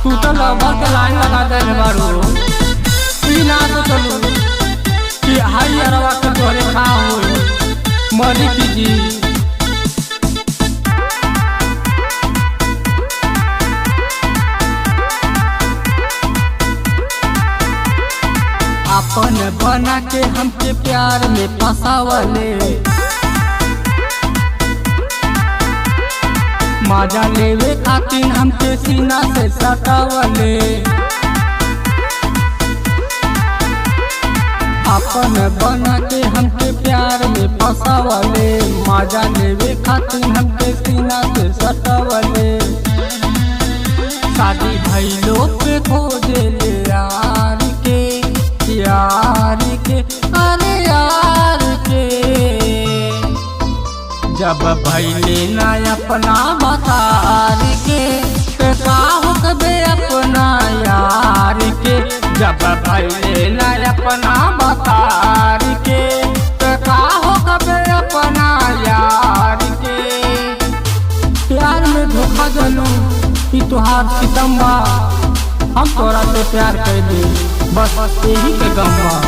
तू तो लवर के लाइन लगा दे बारू ना तो चलू कि हाई अरवा के तोरे खा हो मरी कीजी अपन बना के हमके प्यार में फसावले मजा लेवे खातिर हमके सीना से सटावले अपन बना के हमके प्यार में फसावले मजा लेवे खातिर हमके सीना से सटावले शादी भइलो पे खोजे ले यार के अरे यार के जब भइले ना अपना बतार के का हो कबे अपना यार के जब भइले ना अपना बतार के का हो कबे अपना यार के प्यार में धोखा दलू कि तुहार सितम्बा हम तोरा से प्यार कैली बस यही के गम्बा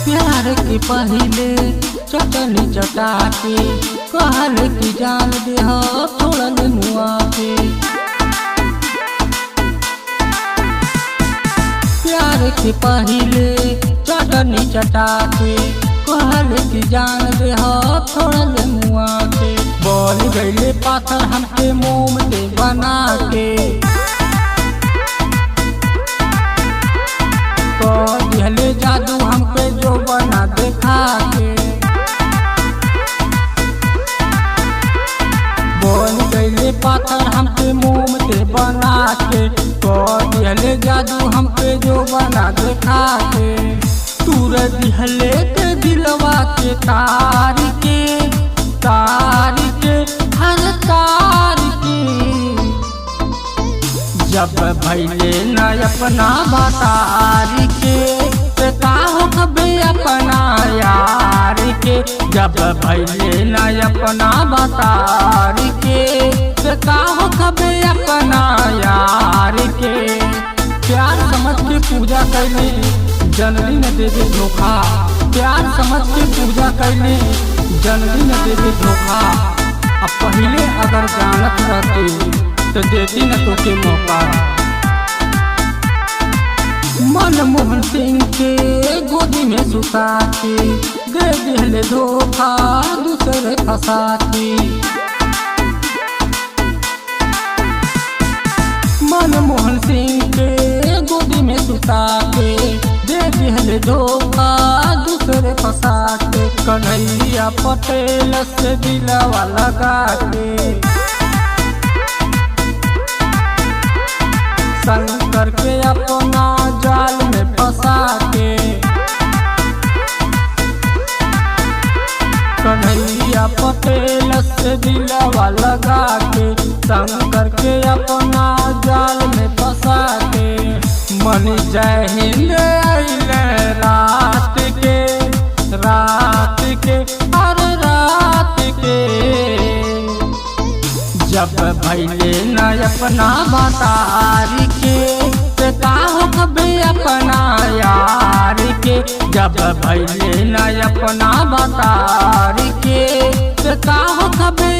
प्यार के पहले चटनी चटा के कहल की जान दे छोड़ल मुआ के प्यार के पहले चटनी चटा के कहल की जान दे छोड़ल मुआ के बोल गईले पाथर हमके मोम से बना के दिहले जादू हमके जो बना देखा के बोल गईले पाथर हमके मोम से बना के दिहले जादू हमके जो बना देखा के तूर दिहले के दिलवा के तार के हर तार के जब भइले न अपना बतार के का हो कबे अपना यार के जब भइले न अपना बतार के का हो कबे अपना यार के प्यार समझ के पूजा कैले जननी न दे दे धोखा प्यार समझ के पूजा कैले जननी न दे दे धोखा अब पहले अगर जानत रहते तो देती न तोके मौका मनमोहन सिंह के गोदी में सुता के दे दिहले धोखा दूसरे फंसा के मनमोहन सिंह के गोदी में सुता के दे दिहले धोखा दूसरे फंसा के कन्हैया पटेल से दिलवा लगा के शंकर के अपना जाल में फंसा के कन्हैया पटेल से दिलवा लगा के शंकर के अपना जाल में फंसा के मन जय हिंद अइले रात के हर रात के जब भइले न अपना बतार के का हो कबे अपना यार के जब भइले न अपना बतार के का हो कबे